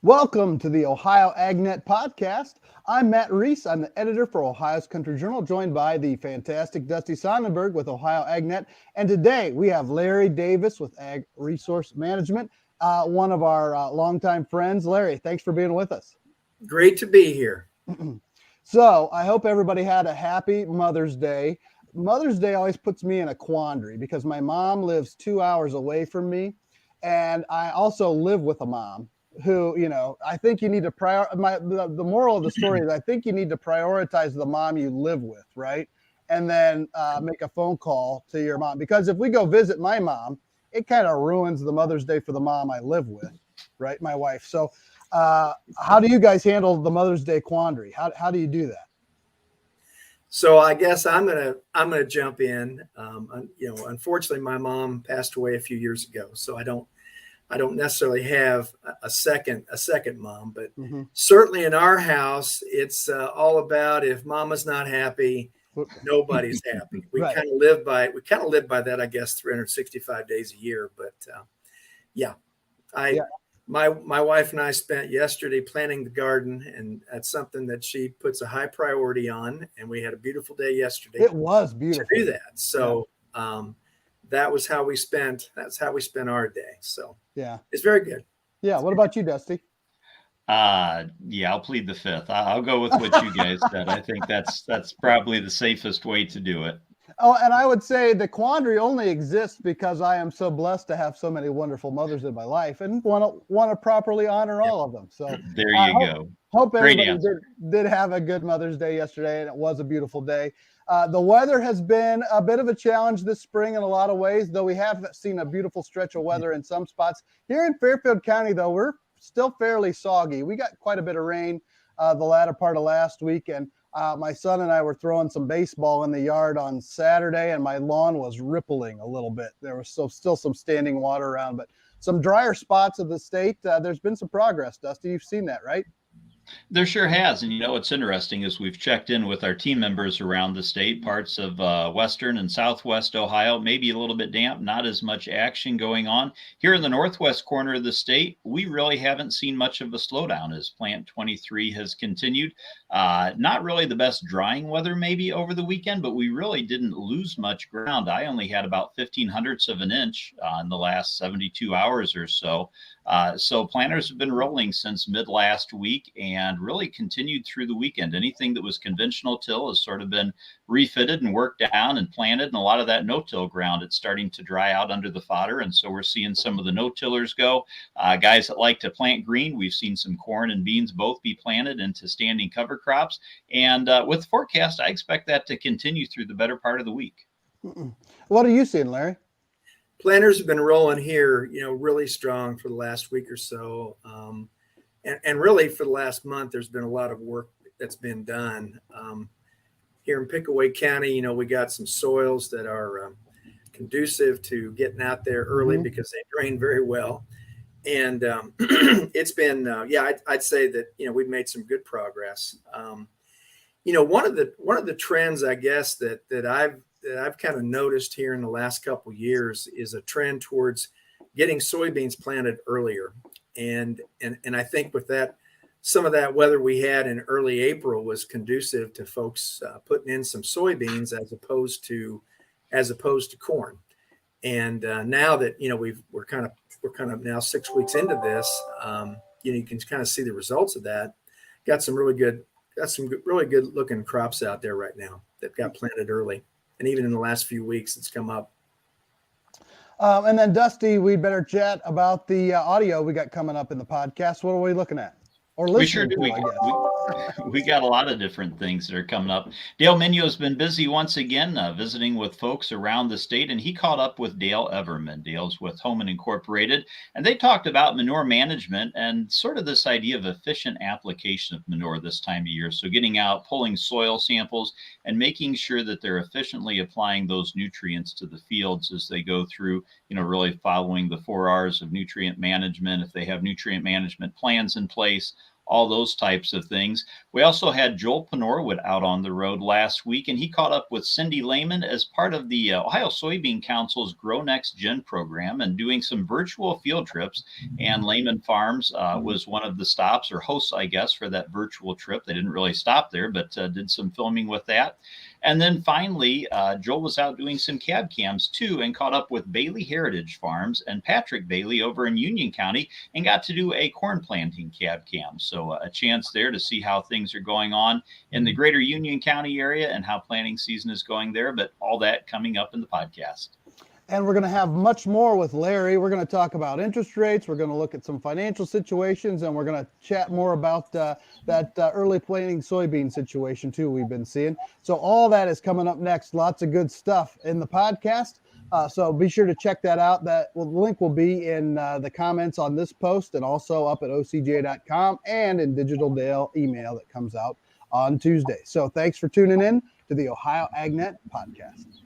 Welcome to the Ohio AgNet podcast. I'm Matt Reese. I'm the editor for Ohio's Country Journal, joined by the fantastic Dusty Sonnenberg with Ohio AgNet. And today we have Larry Davis with Ag Resource Management, one of our longtime friends. Larry, thanks for being with us. Great to be here. So I hope everybody had a happy Mother's Day. Mother's Day always puts me in a quandary because my mom lives 2 hours away from me. And I also live with a mom who, I think you need to the moral of the story is I think you need to prioritize the mom you live with, right? And then make a phone call to your mom, because if we go visit my mom, it kind of ruins the Mother's Day for the mom I live with, right? My wife. So how do you guys handle the Mother's Day quandary? How do you do that? So I guess I'm gonna jump in. Unfortunately, my mom passed away a few years ago, so I don't necessarily have a second mom, but certainly in our house, it's all about if mama's not happy, nobody's happy. We Right. kind of live by that, I guess, 365 days a year. But My wife and I spent yesterday planting the garden, and that's something that she puts a high priority on. And we had a beautiful day yesterday. It was beautiful to do that. So that's how we spent our day. So yeah, it's very good. Yeah. What about you, Dusty? I'll plead the fifth. I'll go with what you guys said. I think that's probably the safest way to do it. Oh, and I would say the quandary only exists because I am so blessed to have so many wonderful mothers in my life and want to properly honor all of them. So there you go. Hope everybody did have a good Mother's Day yesterday, and it was a beautiful day. The weather has been a bit of a challenge this spring in a lot of ways, though we have seen a beautiful stretch of weather in some spots. Here in Fairfield County, though, we're still fairly soggy. We got quite a bit of rain the latter part of last week, and my son and I were throwing some baseball in the yard on Saturday, and my lawn was rippling a little bit. There was still some standing water around, but some drier spots of the state, there's been some progress. Dusty, you've seen that, right? There sure has. And what's interesting is we've checked in with our team members around the state, parts of western and southwest Ohio, maybe a little bit damp, not as much action going on. Here in the northwest corner of the state, we really haven't seen much of a slowdown as Plant 23 has continued. Not really the best drying weather maybe over the weekend, but we really didn't lose much ground. I only had about 0.15 of an inch in the last 72 hours or so. So planters have been rolling since mid last week and really continued through the weekend. Anything that was conventional till has sort of been refitted and worked down and planted, and a lot of that no-till ground, it's starting to dry out under the fodder. And so we're seeing some of the no-tillers go. Guys that like to plant green, we've seen some corn and beans both be planted into standing cover crops. And with the forecast, I expect that to continue through the better part of the week. What are you seeing, Larry? Planters have been rolling here, really strong for the last week or so. And really for the last month, there's been a lot of work that's been done. Here in Pickaway County, we got some soils that are conducive to getting out there early because they drain very well. And it's been, I'd say that, we've made some good progress. One of the trends, I guess, that I've kind of noticed here in the last couple of years is a trend towards getting soybeans planted earlier. And I think with that, some of that weather we had in early April was conducive to folks putting in some soybeans as opposed to corn. And now that we're kind of now 6 weeks into this, you can kind of see the results of that. Got some really good looking crops out there right now that got planted early. And even in the last few weeks, it's come up. And then, Dusty, we'd better chat about the audio we got coming up in the podcast. What are we looking at? Or listening we sure do. To, I guess. We got a lot of different things that are coming up. Dale Minio has been busy once again visiting with folks around the state, and he caught up with Dale Everman. Dale's with Homan Incorporated, and they talked about manure management and sort of this idea of efficient application of manure this time of year. So getting out, pulling soil samples, and making sure that they're efficiently applying those nutrients to the fields as they go through, really following the 4 R's of nutrient management. If they have nutrient management plans in place, all those types of things. We also had Joel Panorwood out on the road last week, and he caught up with Cindy Lehman as part of the Ohio Soybean Council's Grow Next Gen program and doing some virtual field trips. And Lehman Farms was one of the stops or hosts, I guess, for that virtual trip. They didn't really stop there, but did some filming with that. And then finally, Joel was out doing some cab cams too and caught up with Bailey Heritage Farms and Patrick Bailey over in Union County and got to do a corn planting cab cam. So a chance there to see how things are going on in the greater Union County area and how planting season is going there. But all that coming up in the podcast. And we're going to have much more with Larry. We're going to talk about interest rates. We're going to look at some financial situations, and we're going to chat more about that early planting soybean situation too we've been seeing. So all that is coming up next. Lots of good stuff in the podcast. So be sure to check that out. The link will be in the comments on this post and also up at ocj.com and in Digital Dale email that comes out on Tuesday. So thanks for tuning in to the Ohio AgNet podcast.